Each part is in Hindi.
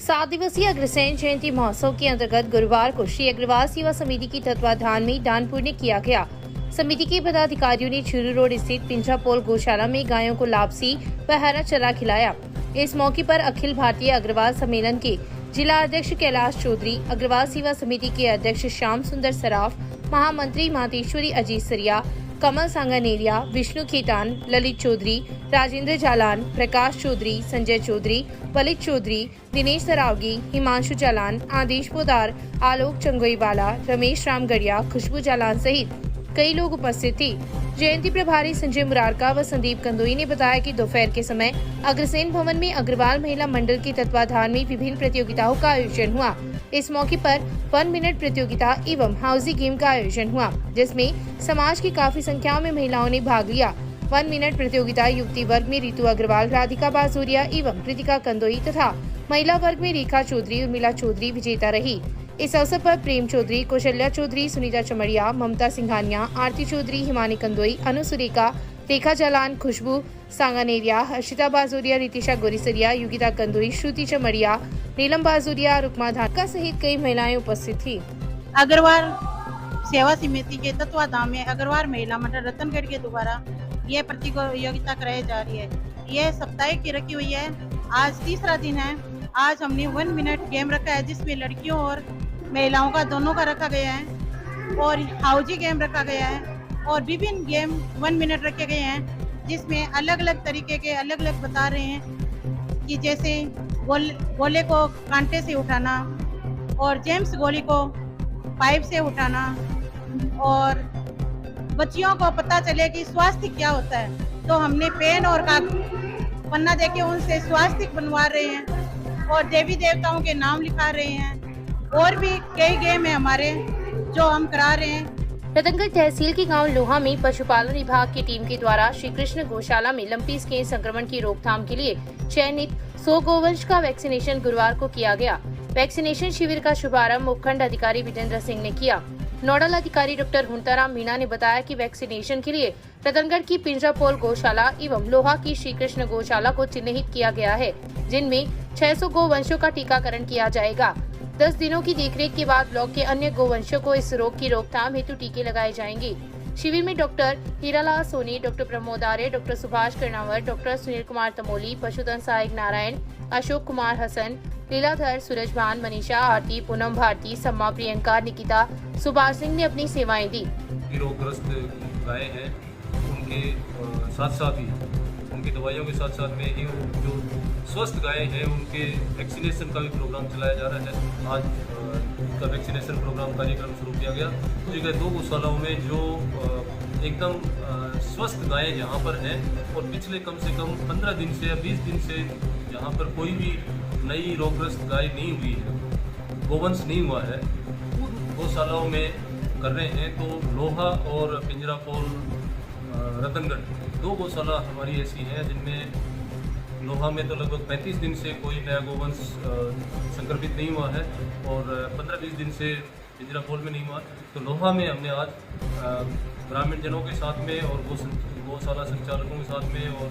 7 दिवसीय अग्रसेन जयंती महोत्सव के अंतर्गत गुरुवार को श्री अग्रवाल सेवा समिति की तत्वाधान में दान पुण्य किया गया। समिति के पदाधिकारियों ने चूरू रोड स्थित पिंजापोल गौशाला में गायों को लापसी व हरा चरा खिलाया। इस मौके पर अखिल भारतीय अग्रवाल सम्मेलन के जिला अध्यक्ष कैलाश चौधरी, अग्रवाल सेवा समिति के अध्यक्ष श्याम सुंदर सराफ, महामंत्री मातेश्वरी अजीत सरिया, कमल सांगानेरिया, विष्णु खेतान, ललित चौधरी, राजेंद्र जालान, प्रकाश चौधरी, संजय चौधरी, ललित चौधरी, दिनेश सरावगी, हिमांशु जालान, आदेश पोदार, आलोक चंगोईवाला, रमेश रामगढ़िया, खुशबू जालान सहित कई लोग उपस्थित थे। जयंती प्रभारी संजय मुरारका व संदीप कंदोई ने बताया कि दोपहर के समय अग्रसेन भवन में अग्रवाल महिला मंडल के तत्वाधान में विभिन्न प्रतियोगिताओं का आयोजन हुआ। इस मौके पर 1 मिनट प्रतियोगिता एवं हाउसी गेम का आयोजन हुआ, जिसमें समाज की काफी संख्या में महिलाओं ने भाग लिया। 1 मिनट प्रतियोगिता युवती वर्ग में रितु अग्रवाल, राधिका बाजोरिया एवं कृतिका कंदोई तथा महिला वर्ग में रेखा चौधरी, उर्मिला चौधरी विजेता रही। इस अवसर पर प्रेम चौधरी, कौशल्या चौधरी, सुनीता चमड़िया, ममता सिंघानिया, आरती चौधरी, हिमानी कंदोई, अनु सुरेखा, रेखा जालान, खुशबू सांगानेरिया, हर्षिता बाजोरिया, रितिशा गोरीसरिया, युगिता कंदोई, श्रुति चमड़िया, नीलम बाजोरिया, रुकमा धाका सहित कई महिलाएं उपस्थित थी। अग्रवाल सेवा समिति के तत्वाधान में अग्रवाल महिला मंडल रतनगढ़ के द्वारा ये प्रतियोगिता कराई जा रही है। ये साप्ताहिक की रखी हुई है। आज तीसरा दिन है। आज हमने 1 मिनट गेम रखा है, जिसमें लड़कियों और महिलाओं का दोनों का रखा गया है और हाउजी गेम रखा गया है और विभिन्न गेम 1 मिनट रखे गए हैं, जिसमें अलग अलग तरीके के अलग अलग बता रहे हैं कि जैसे गोले को कांटे से उठाना और जेम्स गोली को पाइप से उठाना और बच्चियों को पता चले कि स्वास्थ्य क्या होता है। तो हमने पेन और पन्ना देके उनसे स्वास्थ्य बनवा रहे हैं और देवी देवताओं के नाम लिखा रहे हैं और भी कई गेम है हमारे जो हम करा रहे हैं। रतनगढ़ तहसील के गांव लोहा में पशुपालन विभाग की टीम के द्वारा श्री कृष्ण गौशाला में लंपी स्किन संक्रमण की रोकथाम के लिए चयनित 100 गोवंश का वैक्सीनेशन गुरुवार को किया गया। वैक्सीनेशन शिविर का शुभारंभ उपखंड अधिकारी विजेंद्र सिंह ने किया। नोडल अधिकारी डॉक्टर हुंताराम मीणा ने बताया कि वैक्सीनेशन के लिए रतनगढ़ की पिंजरापोल गौशाला एवं लोहा की श्री कृष्ण गौशाला को चिन्हित किया गया है, जिनमें 600 गोवंशों का टीकाकरण किया जाएगा। 10 दिनों की देखरेख के बाद ब्लॉक के अन्य गोवंशों को इस रोग की रोकथाम हेतु टीके लगाए जाएंगे। शिविर में डॉक्टर हीरालाल सोनी, डॉक्टर प्रमोद आर्य, डॉक्टर सुभाष कर्णावर, डॉक्टर सुनील कुमार तमोली, पशुधन सहायक नारायण, अशोक कुमार हसन, लीलाधर, सूरजभान, मनीषा, आरती, पूनम भारती, सम्मा, प्रियंका, निकिता, सुभाष सिंह ने अपनी सेवाएं दी। रोगग्रस्त गाय हैं, उनके साथ साथ ही उनकी दवाइयों के साथ साथ में ही जो स्वस्थ गाय हैं उनके वैक्सीनेशन का भी प्रोग्राम चलाया जा रहा है। आज का वैक्सीनेशन प्रोग्राम कार्यक्रम शुरू किया गया। तो ये 2 गौशालाओं में जो एकदम स्वस्थ गायें यहाँ पर हैं और पिछले कम से कम 15 दिन से या 20 दिन से यहाँ पर कोई भी नई रोगग्रस्त गाय नहीं हुई है, गोवंश नहीं हुआ है, उन गौशालाओं में कर रहे हैं। तो लोहा और पिंजरापोल रतनगढ़ 2 गौशाला हमारी ऐसी हैं जिनमें लोहा में तो लगभग 35 दिन से कोई नया गोवंश संक्रमित नहीं हुआ है और 15-20 दिन से पिंजरापोल में नहीं हुआ। तो लोहा में हमने आज ग्रामीण जनों के साथ में और गौशाला संचालकों के साथ में और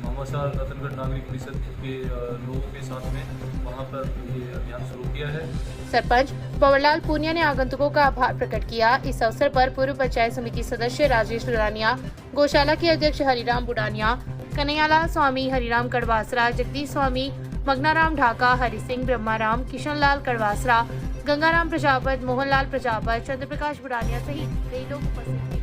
महामसाल रतनगढ़ नागरिक परिषद के लोगों के साथ में वहाँ पर ये अभियान शुरू किया है। सरपंच पवरलाल पूनिया ने आगंतुकों का आभार प्रकट किया। इस अवसर पर पूर्व पंचायत समिति सदस्य राजेश दुरानिया, गौशाला के अध्यक्ष हरिराम बुडानिया, कन्हैयालाल स्वामी, हरिराम कड़वासरा, जगदीश स्वामी, मगनाराम ढाका, हरि सिंह, ब्रह्माराम, किशनलाल कड़वासरा, गंगाराम प्रजापत, मोहनलाल प्रजापत, चंद्रप्रकाश बुडानिया सहित कई लोग उपस्थित थे।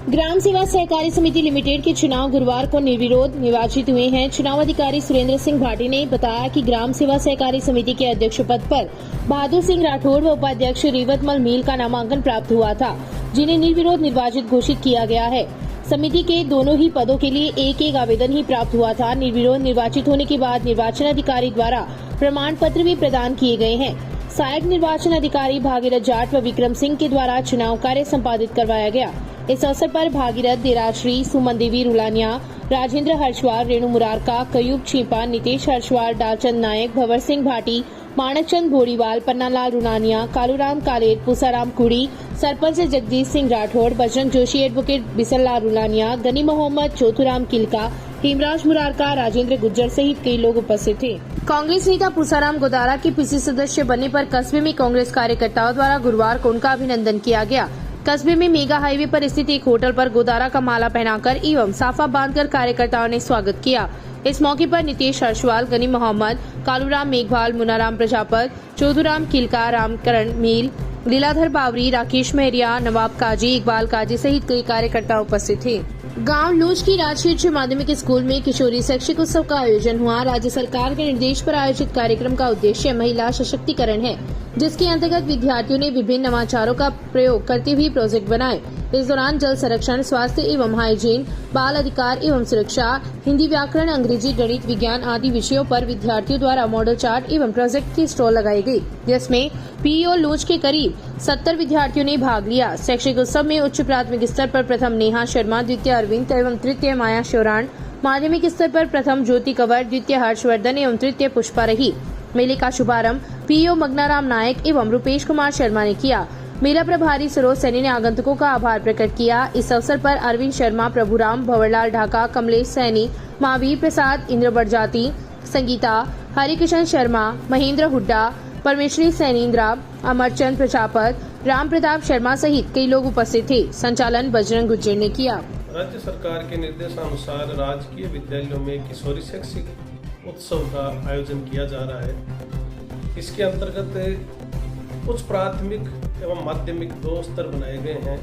ग्राम सेवा सहकारी समिति लिमिटेड के चुनाव गुरुवार को निर्विरोध निर्वाचित हुए हैं। चुनाव अधिकारी सुरेंद्र सिंह भाटी ने बताया कि ग्राम सेवा सहकारी समिति के अध्यक्ष पद पर बहादुर सिंह राठौड़ व उपाध्यक्ष रेवतमल मील का नामांकन प्राप्त हुआ था, जिन्हें निर्विरोध निर्वाचित घोषित किया गया है। समिति के दोनों ही पदों के लिए एक आवेदन ही प्राप्त हुआ था। निर्विरोध निर्वाचित होने के बाद निर्वाचन अधिकारी द्वारा प्रमाण पत्र भी प्रदान किए गए हैं। सहायक निर्वाचन अधिकारी भागीरथ जाट व विक्रम सिंह के द्वारा चुनाव कार्य संपादित करवाया गया। इस अवसर पर भागीरथ, देराश्री, सुमन देवी रुलानिया, राजेंद्र हर्षवाल, रेणु मुरारका, कयूब छीपा, नितेश हर्षवाल, डालचंद नायक, भंवर सिंह भाटी, माणकचंद बोरीवाल, पन्नालाल रुनानिया, कालूराम कालेर, पूसाराम कुड़ी, सरपंच जगदीश सिंह राठौड़, बजरंग जोशी, एडवोकेट बिसललाल रुलानिया, गनी मोहम्मद, चौथुराम किलका, हेमराज मुरारका, राजेंद्र गुज्जर सहित कई लोग उपस्थित थे। कांग्रेस नेता पूसाराम गोदारा के पीसी सदस्य बनने पर कस्बे में कांग्रेस कार्यकर्ताओं द्वारा गुरुवार को उनका अभिनंदन किया गया। कस्बे में मेगा हाईवे पर स्थित एक होटल पर गोदारा का माला पहनाकर एवं साफा बांधकर कार्यकर्ताओं ने स्वागत किया। इस मौके पर नितेश हर्षवाल, गनी मोहम्मद, कालूराम मेघवाल, मुनाराम प्रजापत, चौधुराम किलका, रामकरण मील, लीलाधर बावरी, राकेश मेहरिया, नवाब काजी, इकबाल काजी सहित कई कार्यकर्ता उपस्थित थे। गांव लूज की राजकीय उच्च माध्यमिक स्कूल में किशोरी शैक्षिक उत्सव का आयोजन हुआ। राज्य सरकार के निर्देश पर आयोजित कार्यक्रम का उद्देश्य महिला सशक्तिकरण है, जिसके अंतर्गत विद्यार्थियों ने विभिन्न नवाचारों का प्रयोग करते हुए प्रोजेक्ट बनाए। इस दौरान जल संरक्षण, स्वास्थ्य एवं हाइजीन, बाल अधिकार एवं सुरक्षा, हिंदी व्याकरण, अंग्रेजी, गणित, विज्ञान आदि विषयों पर विद्यार्थियों द्वारा मॉडल चार्ट एवं प्रोजेक्ट की स्टॉल लगाई गई, जिसमें पीईओ लूज के करीब 70 विद्यार्थियों ने भाग लिया। शैक्षिक उत्सव में उच्च प्राथमिक स्तर पर प्रथम नेहा शर्मा, द्वितीय अरविंद एवं तृतीय माया शोरान, माध्यमिक स्तर पर प्रथम ज्योति कंवर, द्वितीय हर्षवर्धन एवं तृतीय पुष्पा रही। मेले का शुभारंभ पीईओ मगनाराम नायक एवं रूपेश कुमार शर्मा ने किया। मेला प्रभारी सरोज सैनी ने आगंतुकों का आभार प्रकट किया। इस अवसर पर अरविंद शर्मा, प्रभुराम, भंवरलाल ढाका, कमलेश सैनी, महावीर प्रसाद, इंद्र बरजाती, संगीता, हरिकिशन शर्मा, महेंद्र हुड्डा, परमेश्वरी सैनीन्द्रा, अमरचंद प्रजापत, राम प्रताप शर्मा सहित कई लोग उपस्थित थे। संचालन बजरंग गुज्जर ने किया। राज्य सरकार के निर्देशानुसार राजकीय विद्यालयों में किशोरी शैक्षिक उत्सव का आयोजन किया जा रहा है। इसके अंतर्गत उच्च प्राथमिक एवं माध्यमिक 2 स्तर बनाए गए हैं।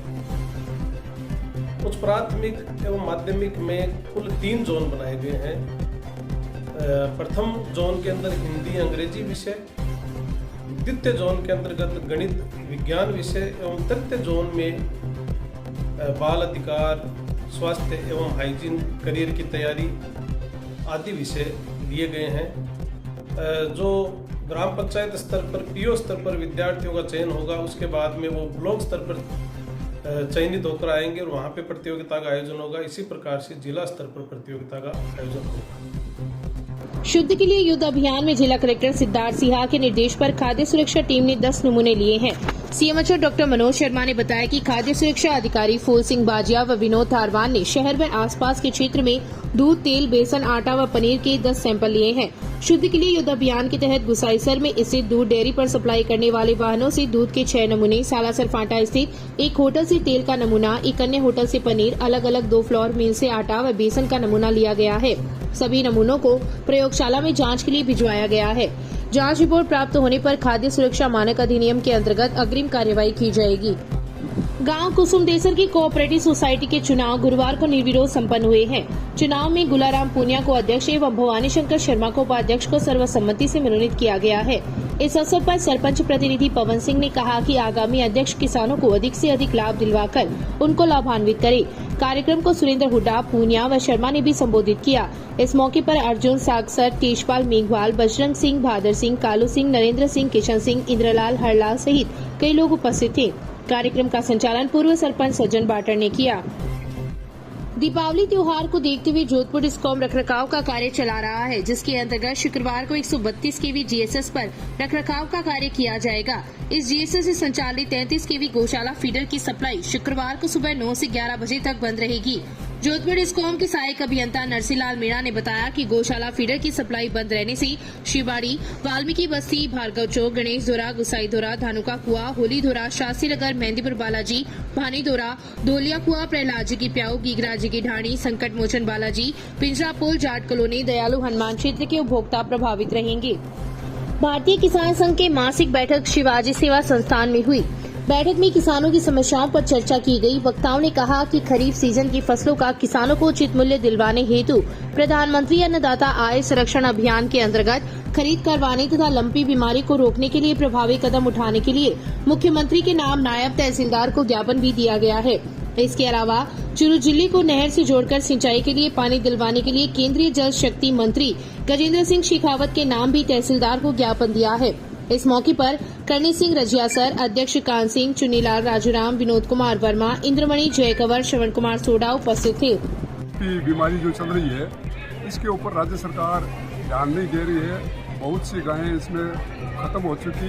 उच्च प्राथमिक एवं माध्यमिक में कुल 3 जोन बनाए गए हैं। प्रथम जोन के अंदर हिंदी अंग्रेजी विषय, द्वितीय जोन के अंतर्गत गणित विज्ञान विषय एवं तृतीय जोन में बाल अधिकार, स्वास्थ्य एवं हाइजीन, करियर की तैयारी आदि विषय दिए गए हैं। जो ग्राम पंचायत स्तर पर, पीओ स्तर पर विद्यार्थियों का चयन होगा, उसके बाद में वो ब्लॉक स्तर पर चयनित होकर आएंगे और वहाँ पे प्रतियोगिता का आयोजन होगा। इसी प्रकार से जिला स्तर पर प्रतियोगिता का आयोजन होगा। शुद्ध के लिए युद्ध अभियान में जिला कलेक्टर सिद्धार्थ सिन्हा के निर्देश पर खाद्य सुरक्षा टीम ने 10 नमूने लिए हैं। सीएमएचओ डॉक्टर मनोज शर्मा ने बताया कि खाद्य सुरक्षा अधिकारी फूल सिंह बाजिया व विनोद धारवान ने शहर व आसपास के क्षेत्र में दूध, तेल, बेसन, आटा व पनीर के 10 सैंपल लिए हैं। शुद्ध के लिए युद्ध अभियान के तहत गुसाईसर में स्थित दूध डेयरी पर सप्लाई करने वाले वाहनों से दूध के 6 नमूने, सालासर फाटा स्थित एक होटल से तेल का नमूना, एक अन्य होटल से पनीर, अलग अलग 2 फ्लोर मिल से आटा व बेसन का नमूना लिया गया है। सभी नमूनों को प्रयोगशाला में जांच के लिए भिजवाया गया है। जांच रिपोर्ट प्राप्त होने पर खाद्य सुरक्षा मानक अधिनियम के अंतर्गत अग्रिम कार्यवाही की जाएगी। गांव कुसुमदेसर की कोऑपरेटिव सोसाइटी के चुनाव गुरुवार को निर्विरोध संपन्न हुए हैं। चुनाव में गुलाराम पूनिया को अध्यक्ष एवं भवानी शंकर शर्मा को उपाध्यक्ष को सर्वसम्मति से मनोनीत किया गया है। इस अवसर पर सरपंच प्रतिनिधि पवन सिंह ने कहा कि आगामी अध्यक्ष किसानों को अधिक से अधिक लाभ दिलवाकर उनको लाभान्वित करे। कार्यक्रम को सुरेंद्र हुड्डा, पूनिया व शर्मा ने भी संबोधित किया। इस मौके पर अर्जुन सागसर, तेजपाल मेघवाल, बजरंग सिंह, भादर सिंह, कालू सिंह, नरेंद्र सिंह, किशन सिंह, इंद्रलाल, हरलाल सहित कई लोग उपस्थित थे। कार्यक्रम का संचालन पूर्व सरपंच सज्जन बाटर ने किया। दीपावली त्योहार को देखते हुए जोधपुर डिस्कॉम रखरखाव का कार्य चला रहा है, जिसके अंतर्गत शुक्रवार को 132 केवी जीएसएस पर रखरखाव का कार्य किया जाएगा। इस जीएसएस से संचालित 33 केवी गौशाला फीडर की सप्लाई शुक्रवार को सुबह 9 से 11 बजे तक बंद रहेगी। जोधपुर डिस्कॉम के सहायक अभियंता नरसिंहलाल मीणा ने बताया कि गौशाला फीडर की सप्लाई बंद रहने से शिवबाड़ी, वाल्मीकि बस्ती, भार्गव चौक, गणेश धोरा, गुसाई धोरा, धानुका कुआ, होली धोरा, शास्त्री नगर, मेहंदीपुर बालाजी, भानी धोरा, धोलिया कुआ, प्रहलाद जी की प्याऊ, गीगराज जी की ढाणी, संकट मोचन बालाजी, पिंजरा पोल, जाट कॉलोनी, दयालु हनुमान क्षेत्र के उपभोक्ता प्रभावित रहेंगे। भारतीय किसान संघ के मासिक बैठक शिवाजी सेवा संस्थान में हुई। बैठक में किसानों की समस्याओं पर चर्चा की गई। वक्ताओं ने कहा कि खरीफ सीजन की फसलों का किसानों को उचित मूल्य दिलवाने हेतु प्रधानमंत्री अन्नदाता आय संरक्षण अभियान के अंतर्गत खरीद करवाने तथा लंपी बीमारी को रोकने के लिए प्रभावी कदम उठाने के लिए मुख्यमंत्री के नाम नायब तहसीलदार को ज्ञापन भी दिया गया है। इसके अलावा चुरू जिले को नहर से जोड़कर सिंचाई के लिए पानी दिलवाने के लिए केंद्रीय जल शक्ति मंत्री गजेंद्र सिंह शेखावत के नाम भी तहसीलदार को ज्ञापन दिया है। इस मौके पर करणी सिंह रजियासर, अध्यक्ष कान सिंह, चुनीलाल, राजूराम, विनोद कुमार वर्मा, इंद्रमणि, जय कंवर, श्रवण कुमार सोडा उपस्थित थे। बीमारी जो चल रही है इसके ऊपर राज्य सरकार ध्यान नहीं दे रही है। बहुत सी गायें इसमें खत्म हो चुकी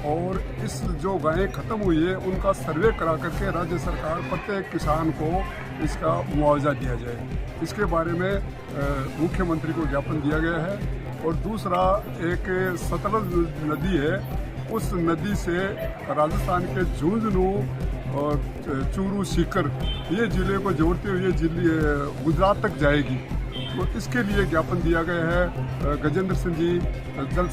और इस जो गायें ख़त्म हुई है उनका सर्वे करा करके राज्य सरकार प्रत्येक किसान को इसका मुआवजा दिया जाए, इसके बारे में मुख्यमंत्री को ज्ञापन दिया गया है। और दूसरा एक सतलज नदी है, उस नदी से राजस्थान के झुंझुनू और चूरू सीकर ये ज़िले को जोड़ते हुए ये ज़िले गुजरात तक जाएगी, तो इसके लिए ज्ञापन दिया गया है गजेंद्र सिंह जी जल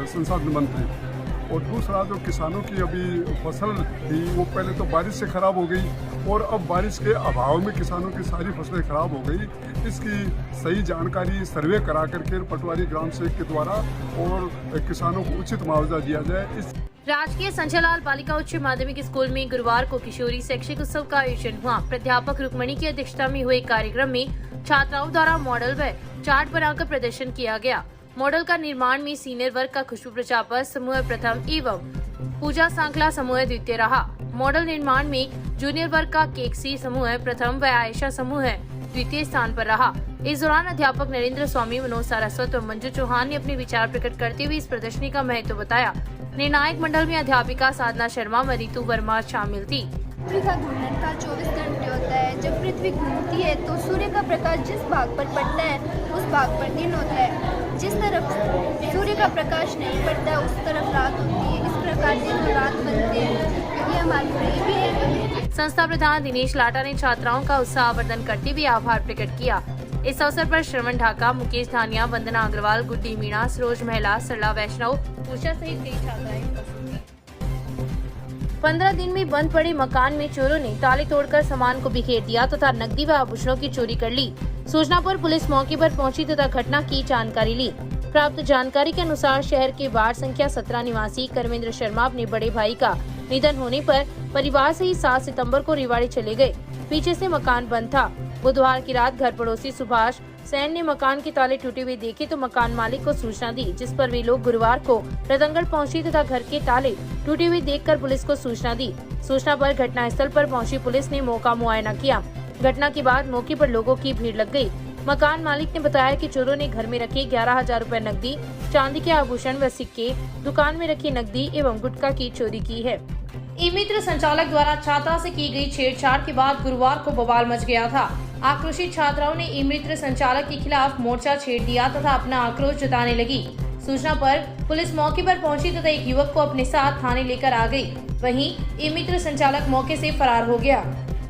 संसाधन मंत्री। और दूसरा जो किसानों की अभी फसल थी वो पहले तो बारिश से ख़राब हो गई और अब बारिश के अभाव में किसानों की सारी फसलें ख़राब हो गई, इसकी सही जानकारी सर्वे करा करके पटवारी ग्राम सेवक के द्वारा और किसानों को उचित मुआवजा दिया जाए। इस राजकीय संजय लाल बालिका उच्च माध्यमिक स्कूल में गुरुवार को किशोरी शैक्षिक उत्सव का आयोजन हुआ। प्राध्यापक रुक्मणी की अध्यक्षता में हुए कार्यक्रम में छात्राओं द्वारा मॉडल व चार्ट बनाकर प्रदर्शन किया गया। मॉडल का निर्माण में सीनियर वर्ग का खुशबू प्रजापत समूह प्रथम एवं पूजा सांकला समूह द्वितीय रहा। मॉडल निर्माण में जूनियर वर्ग का केकसी समूह प्रथम व आयशा समूह द्वितीय स्थान पर रहा। इस दौरान अध्यापक नरेंद्र स्वामी, मनोज सारस्वत और मंजू चौहान ने अपने विचार प्रकट करते हुए इस प्रदर्शनी का महत्व बताया। निर्णायक मंडल में अध्यापिका साधना शर्मा व रितु वर्मा शामिल थी। पृथ्वी का घूर्णन का 24 घंटे होता है। जब पृथ्वी घूमती है तो सूर्य का प्रकाश जिस भाग पर पड़ता है उस भाग पर दिन होता है। जिस तरफ सूर्य का प्रकाश नहीं पड़ता है उस तरफ रात होती है। इस प्रकार दिन और रात बनते हैं। ये हमारी गरीबी है। संस्था प्रधान दिनेश लाटा ने छात्राओं का उत्साहवर्धन करते हुए आभार प्रकट किया। इस अवसर पर श्रवण ढाका, मुकेश धानिया, वंदना अग्रवाल, गुड्डी मीणा, सरोज महिला, सरला वैष्णव, पूजा सहित कई छात्राएं उपस्थित थीं। 15 दिन में बंद पड़े मकान में चोरों ने ताले तोड़कर सामान को बिखेर दिया तथा नकदी व आभूषणों की चोरी कर ली। सूचना पर पुलिस मौके पर पहुंची तथा घटना की जानकारी ली। प्राप्त जानकारी के अनुसार शहर के वार्ड संख्या 17 निवासी कर्मेंद्र शर्मा अपने बड़े भाई का निधन होने पर परिवार से ही 7 सितंबर को रेवाड़ी चले गए। पीछे से मकान बंद था। बुधवार की रात घर पड़ोसी सुभाष सैन ने मकान के ताले टूटे हुए देखे तो मकान मालिक को सूचना दी, जिस पर वे लोग गुरुवार को रतनगढ़ पहुंची तथा घर के ताले टूटे हुए देखकर पुलिस को सूचना दी। सूचना पर घटनास्थल पर पहुंची पुलिस ने मौका मुआयना किया। घटना के बाद मौके पर लोगों की भीड़ लग गई। मकान मालिक ने बताया कि चोरों ने घर में रखे 11,000 रुपए नकदी, चांदी के आभूषण व सिक्के, दुकान में रखी नकदी एवं गुटखा की चोरी की है। ई मित्र संचालक द्वारा छात्रा से की गई छेड़छाड़ के बाद गुरुवार को बवाल मच गया था। आक्रोशित छात्राओं ने ई मित्र संचालक के खिलाफ मोर्चा छेड़ दिया तथा अपना आक्रोश जताने लगी। सूचना पर पुलिस मौके पर पहुंची तथा एक युवक को अपने साथ थाने लेकर आ गई। वहीं ई मित्र संचालक मौके से फरार हो गया,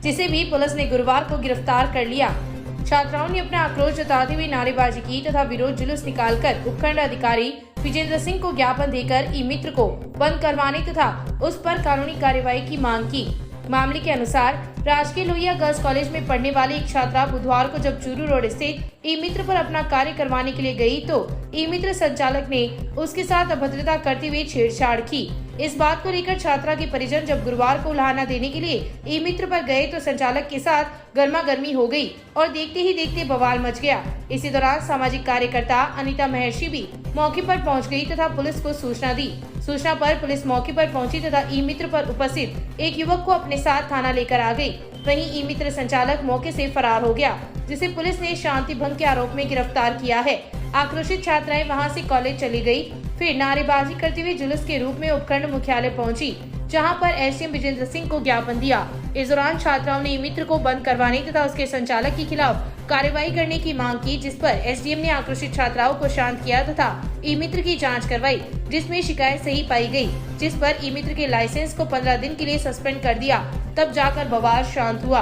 जिसे भी पुलिस ने गुरुवार को गिरफ्तार कर लिया। छात्राओं ने अपना आक्रोश जताते हुए नारेबाजी की तथा विरोध जुलूस निकालकर उपखंड अधिकारी विजेंद्र सिंह को ज्ञापन देकर ई मित्र को बंद करवाने तथा उस पर कानूनी कार्यवाही की मांग की। मामले के अनुसार राजकीय लोहिया गर्ल्स कॉलेज में पढ़ने वाली एक छात्रा बुधवार को जब चूरू रोड स्थित ई मित्र पर अपना कार्य करवाने के लिए गई तो ई मित्र संचालक ने उसके साथ अभद्रता करते हुए छेड़छाड़ की। इस बात को लेकर छात्रा के परिजन जब गुरुवार को उलाहना देने के लिए ई मित्र पर गए तो संचालक के साथ गर्मा गर्मी हो गई और देखते ही देखते बवाल मच गया। इसी दौरान सामाजिक कार्यकर्ता अनीता महर्षि भी मौके पर पहुंच गई तथा पुलिस को सूचना दी। सूचना पर पुलिस मौके पर पहुंची तथा ई मित्र पर उपस्थित एक युवक को अपने साथ थाना लेकर आ गई। वहीं ई मित्र संचालक मौके से फरार हो गया, जिसे पुलिस ने शांति भंग के आरोप में गिरफ्तार किया है। आक्रोशित छात्राएं वहां से कॉलेज चली गई, फिर नारेबाजी करते हुए जुलूस के रूप में उपखंड मुख्यालय पहुंची, जहां पर एसडीएम विजेंद्र सिंह को ज्ञापन दिया। इस दौरान छात्राओं ने ई मित्र को बंद करवाने तथा उसके संचालक के खिलाफ कार्रवाई करने की मांग की, जिस पर एसडीएम ने आक्रोशित छात्राओं को शांत किया तथा ई मित्र की जांच करवाई, जिसमें शिकायत सही पाई गई, जिस पर ई मित्र के लाइसेंस को 15 दिन के लिए सस्पेंड कर दिया। तब जाकर बवाल शांत हुआ।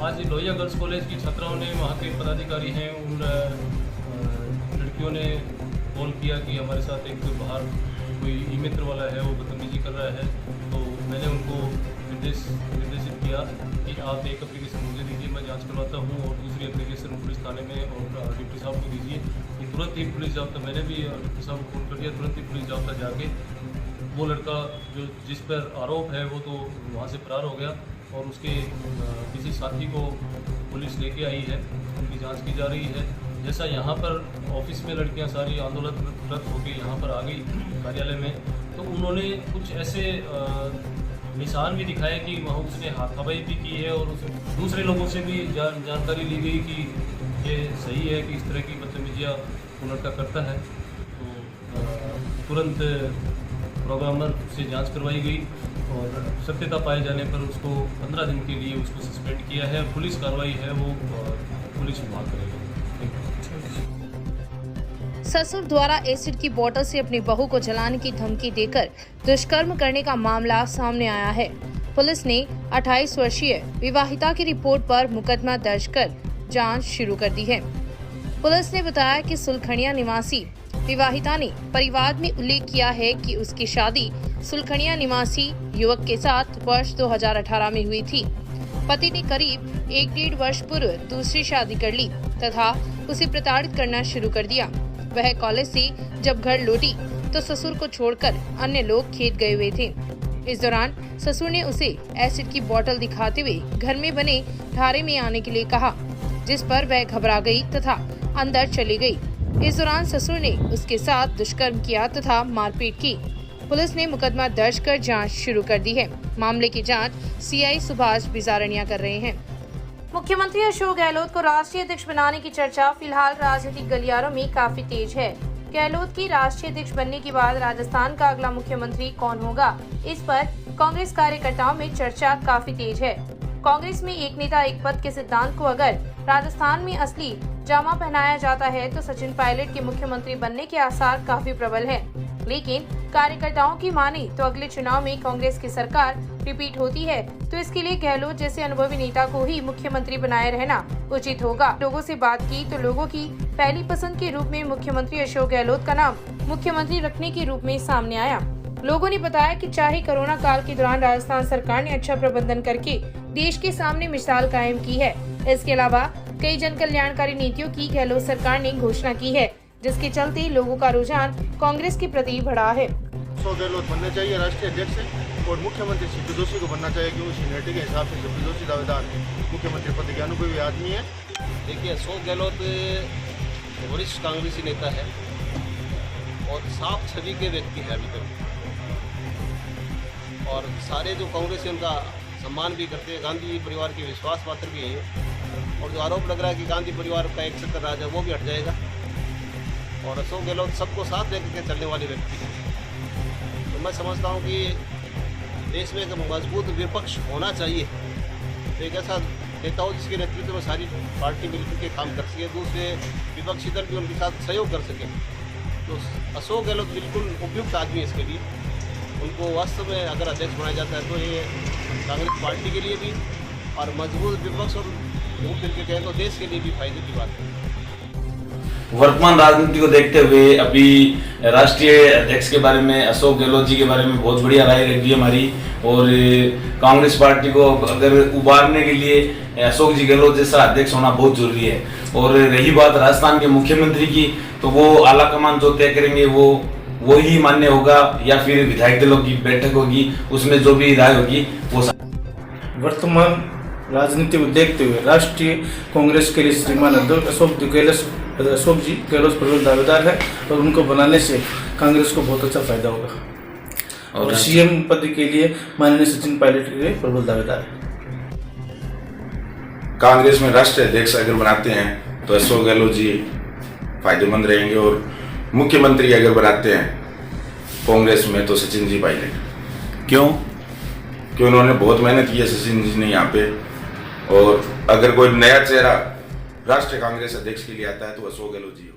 आज लोहिया गर्ल्स कॉलेज की छात्राओं ने, वहाँ के पदाधिकारी हैं, उन लड़कियों ने कॉल किया कि हमारे साथ एक बाहर कोई ई मित्र वाला है, वो बदतमीजी कर रहा है। तो मैंने उनको निर्देशित किया कि आप एक एप्लीकेशन मुझे दीजिए, मैं जांच करवाता हूँ, और दूसरी एप्लीकेशन पुलिस थाने में और डिप्टी साहब को दीजिए। कि तुरंत ही पुलिस जाब्ता, मैंने भी डिप्टी साहब को फोन कर दिया, तुरंत ही पुलिस जाब्ता जाके वो लड़का जो जिस पर आरोप है वो तो वहाँ से फरार हो गया और उसके किसी साथी को पुलिस लेके आई है, उनकी जांच की जा रही है। जैसा यहाँ पर ऑफिस में लड़कियाँ सारी आंदोलनरत होकर यहाँ पर आ गई कार्यालय में, तो उन्होंने कुछ ऐसे निशान भी दिखाए कि वहाँ उसने हाथापाई भी की है और दूसरे लोगों से भी जानकारी ली गई कि ये सही है कि इस तरह की बदतमीजियाँ वो लड़का करता है। तो तुरंत प्रोग्रामर से जांच करवाई गई और सत्यता पाए जाने पर उसको 15 दिन के लिए उसको सस्पेंड किया है। पुलिस कार्रवाई है वो पुलिस विभाग करेगा। ससुर द्वारा एसिड की बोतल से अपनी बहू को जलाने की धमकी देकर दुष्कर्म करने का मामला सामने आया है। पुलिस ने 28 वर्षीय विवाहिता की रिपोर्ट पर मुकदमा दर्ज कर जांच शुरू कर दी है। पुलिस ने बताया कि सुलखनिया निवासी विवाहिता ने परिवाद में उल्लेख किया है कि उसकी शादी सुलखनिया निवासी युवक के साथ वर्ष 2018 में हुई थी। पति ने करीब 1-1.5 वर्ष पूर्व दूसरी शादी कर ली तथा उसे प्रताड़ित करना शुरू कर दिया। वह कॉलेज से जब घर लौटी तो ससुर को छोड़कर अन्य लोग खेत गए हुए थे। इस दौरान ससुर ने उसे एसिड की बोतल दिखाते हुए घर में बने ढारे में आने के लिए कहा, जिस पर वह घबरा गई तथा अंदर चली गई। इस दौरान ससुर ने उसके साथ दुष्कर्म किया तथा मारपीट की। पुलिस ने मुकदमा दर्ज कर जांच शुरू कर दी है। मामले की जांच सीआई सुभाष बिजारनिया कर रहे हैं। मुख्यमंत्री अशोक गहलोत को राष्ट्रीय अध्यक्ष बनाने की चर्चा फिलहाल राजनीतिक गलियारों में काफी तेज है। गहलोत की राष्ट्रीय अध्यक्ष बनने के बाद राजस्थान का अगला मुख्यमंत्री कौन होगा, इस पर कांग्रेस कार्यकर्ताओं में चर्चा काफी तेज है। कांग्रेस में एक नेता एक पद के सिद्धांत को अगर राजस्थान में असली जामा पहनाया जाता है तो सचिन पायलट के मुख्यमंत्री बनने के आसार काफी प्रबल है। लेकिन कार्यकर्ताओं की माने तो अगले चुनाव में कांग्रेस की सरकार रिपीट होती है तो इसके लिए गहलोत जैसे अनुभवी नेता को ही मुख्यमंत्री बनाए रहना उचित होगा। लोगों से बात की तो लोगों की पहली पसंद के रूप में मुख्यमंत्री अशोक गहलोत का नाम मुख्यमंत्री रखने के रूप में सामने आया। लोगों ने बताया कि चाहे कोरोना काल के दौरान राजस्थान सरकार ने अच्छा प्रबंधन करके देश के सामने मिसाल कायम की है। इसके अलावा कई जन कल्याणकारी नीतियों की गहलोत सरकार ने घोषणा की है, जिसके चलते लोगों का रुझान कांग्रेस के प्रति बढ़ा है। अशोक गहलोत बनने चाहिए राष्ट्रीय अध्यक्ष और मुख्यमंत्री सीपी जोशी को बनना चाहिए क्योंकि सीनियरिटी के हिसाब से सीपी जोशी दावेदार मुख्यमंत्री पद के अनुभवी आदमी है। देखिए, अशोक गहलोत वरिष्ठ कांग्रेसी नेता है और साफ छवि के व्यक्ति है अभी तक, और सारे जो कांग्रेस है उनका सम्मान भी करते हैं। गांधी परिवार के विश्वास पात्र भी है और जो आरोप लग रहा है कि गांधी परिवार का एक चक्कर राज है वो भी हट जाएगा। और अशोक गहलोत सबको साथ लेकर के चलने वाले व्यक्ति हैं। तो मैं समझता हूँ कि देश में एक मजबूत विपक्ष होना चाहिए, तो एक ऐसा नेता हो जिसके नेतृत्व में सारी पार्टी मिलकर के काम कर सके, दूसरे विपक्षी दल भी उनके साथ सहयोग कर सके। तो अशोक गहलोत बिल्कुल उपयुक्त आदमी है इसके लिए। उनको वास्तव में अगर अध्यक्ष बनाया जाता है तो ये कांग्रेस पार्टी के लिए भी और मजबूत विपक्ष और घूम फिर के कहें तो देश के लिए भी फायदे की बात है। वर्तमान राजनीति को देखते हुए अभी राष्ट्रीय अध्यक्ष के बारे में अशोक गहलोत जी के बारे में बहुत बढ़िया राय रखी है हमारी, और कांग्रेस पार्टी को अगर उबारने के लिए अशोक जी गहलोत जैसा अध्यक्ष होना बहुत जरूरी है। और रही बात राजस्थान के मुख्यमंत्री की, तो वो आला कमान जो तय करेंगे वो ही मान्य होगा या फिर विधायक दलों की बैठक होगी, उसमें जो भी राय होगी वो। वर्तमान राजनीति को देखते हुए राष्ट्रीय कांग्रेस के लिए श्रीमान अशोक जी गहलोत प्रबल दावेदार है और उनको बनाने से कांग्रेस को बहुत अच्छा फायदा होगा। और सीएम पद के लिए माननीय सचिन पायलट के लिए प्रबल दावेदार है। कांग्रेस में राष्ट्रीय अध्यक्ष अगर बनाते हैं तो अशोक गहलोत जी फायदेमंद रहेंगे, और मुख्यमंत्री अगर बनाते हैं कांग्रेस में तो सचिन जी पायलट। क्यों? क्योंकि उन्होंने बहुत मेहनत की है सचिन जी ने यहाँ पे, और अगर कोई नया चेहरा राष्ट्रीय कांग्रेस अध्यक्ष के लिए आता है तो अशोक गहलोत जी।